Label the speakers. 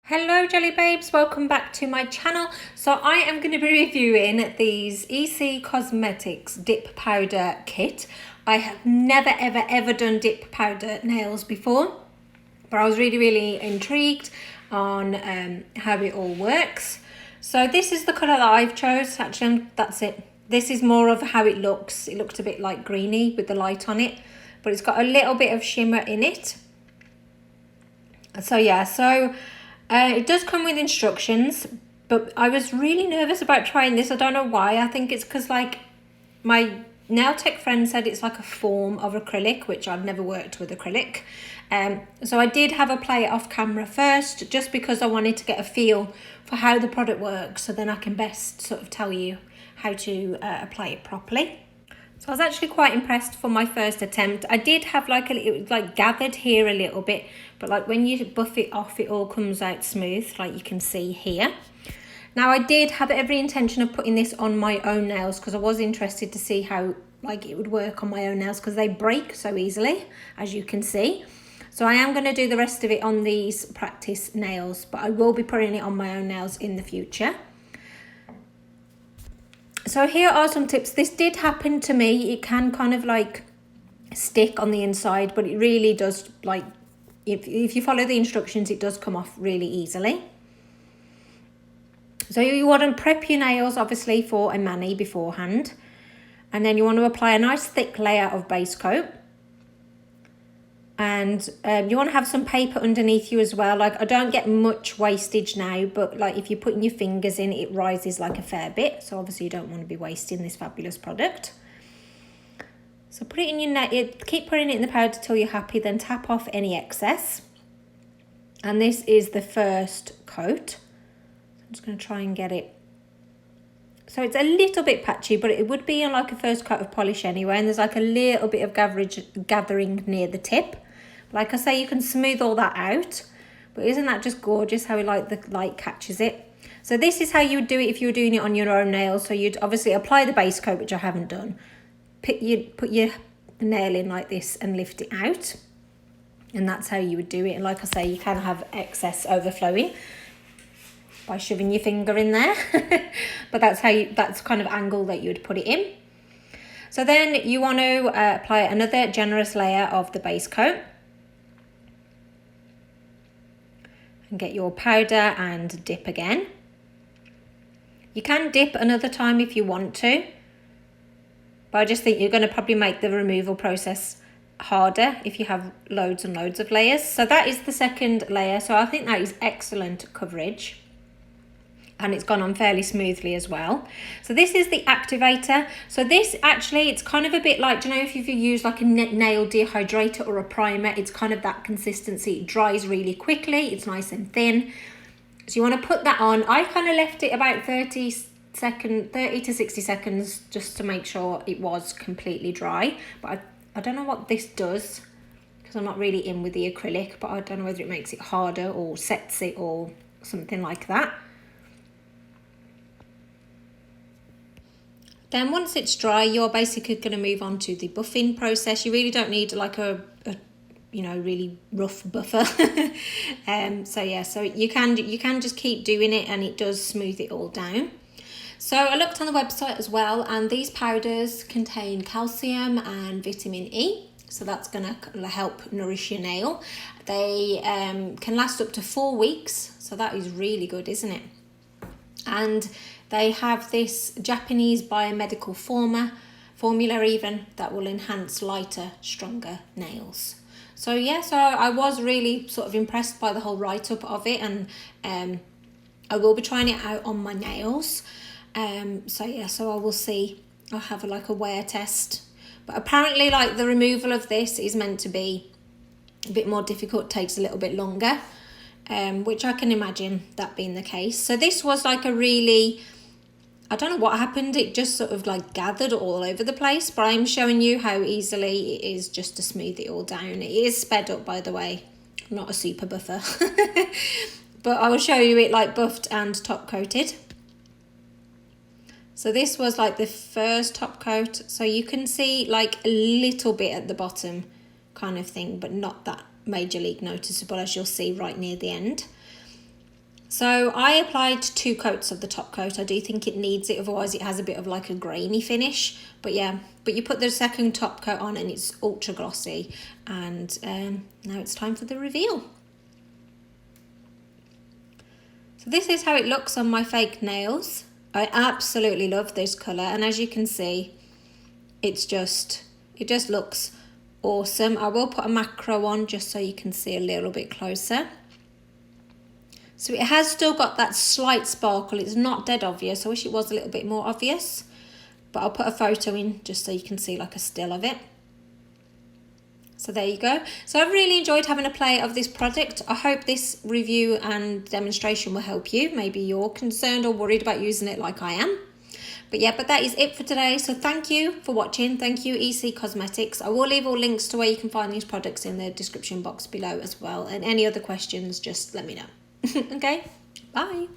Speaker 1: Hello jelly babes, welcome back to my channel. So I am going to be reviewing these EC Cosmetics dip powder kit. I have never ever done dip powder nails before, but I was really intrigued on how it all works. So this is the colour that I've chose. Actually, that's it. This is more of how it looks. It looks a bit like greeny with the light on it, but it's got a little bit of shimmer in it. So yeah, it does come with instructions, but I was really nervous about trying this. I don't know why. I think it's because like my nail tech friend said it's like a form of acrylic, which I've never worked with acrylic. So I did have a play off camera first, just because I wanted to get a feel for how the product works, so then I can best sort of tell you how to apply it properly. So I was actually quite impressed for my first attempt. I did have like it was like gathered here a little bit, but like when you buff it off, it all comes out smooth, like you can see here. Now I did have every intention of putting this on my own nails because I was interested to see how like it would work on my own nails, because they break so easily, as you can see. So I am going to do the rest of it on these practice nails, but I will be putting it on my own nails in the future. So here are some tips. This did happen to me. It can kind of like stick on the inside, but it really does, like, if you follow the instructions, it does come off really easily. So you want to prep your nails, obviously, for a mani beforehand. And then you want to apply a nice thick layer of base coat. And you want to have some paper underneath you as well. Like, I don't get much wastage now, but like if you're putting your fingers in, it rises like a fair bit. So obviously you don't want to be wasting this fabulous product. So put it in your nail, keep putting it in the powder till you're happy, then tap off any excess. And this is the first coat. I'm just going to try and get it. So it's a little bit patchy, but it would be on like a first coat of polish anyway. And there's like a little bit of gathering near the tip. Like I say, you can smooth all that out, but isn't that just gorgeous how like the light catches it? So this is how you would do it if you were doing it on your own nails. So you'd obviously apply the base coat, which I haven't done. You'd put your nail in like this and lift it out. And that's how you would do it. And like I say, you can have excess overflowing by shoving your finger in there. But that's kind of angle that you would put it in. So then you want to apply another generous layer of the base coat. And get your powder and dip again. You can dip another time if you want to, but I just think you're going to probably make the removal process harder if you have loads and loads of layers. So that is the second layer. So I think that is excellent coverage. And it's gone on fairly smoothly as well. So this is the activator. So this actually, it's kind of a bit like, do you know, if you use like a nail dehydrator or a primer, it's kind of that consistency. It dries really quickly. It's nice and thin. So you want to put that on. I kind of left it about 30 to 60 seconds just to make sure it was completely dry. But I don't know what this does, because I'm not really in with the acrylic, but I don't know whether it makes it harder or sets it or something like that. Then once it's dry, you're basically going to move on to the buffing process. You really don't need like a really rough buffer. So yeah, so you can just keep doing it and it does smooth it all down. So I looked on the website as well, and these powders contain calcium and vitamin E. So that's going to help nourish your nail. They can last up to 4 weeks. So that is really good, isn't it? And they have this Japanese biomedical formula even that will enhance lighter, stronger nails. So yeah, so I was really sort of impressed by the whole write-up of it, and I will be trying it out on my nails. So yeah, so I will see. I'll have a wear test. But apparently like the removal of this is meant to be a bit more difficult, takes a little bit longer. Which I can imagine that being the case. So this was like a really, I don't know what happened. It just sort of like gathered all over the place, but I'm showing you how easily it is just to smooth it all down. It is sped up, by the way. I'm not a super buffer, but I will show you it like buffed and top coated. So this was like the first top coat. So you can see like a little bit at the bottom kind of thing, but not that majorly noticeable, as you'll see right near the end. So I applied 2 coats of the top coat. I do think it needs it, otherwise it has a bit of like a grainy finish. But yeah, but you put the second top coat on and it's ultra glossy. And now it's time for the reveal. So this is how it looks on my fake nails. I absolutely love this colour, and as you can see, it just looks awesome. I will put a macro on just so you can see a little bit closer. So it has still got that slight sparkle. It's not dead obvious. I wish it was a little bit more obvious, but I'll put a photo in just so you can see like a still of it. So there you go. So I've really enjoyed having a play of this product. I hope this review and demonstration will help you. Maybe you're concerned or worried about using it like I am. But yeah, but that is it for today. So thank you for watching. Thank you, EC Cosmetics. I will leave all links to where you can find these products in the description box below as well. And any other questions, just let me know. Okay, bye.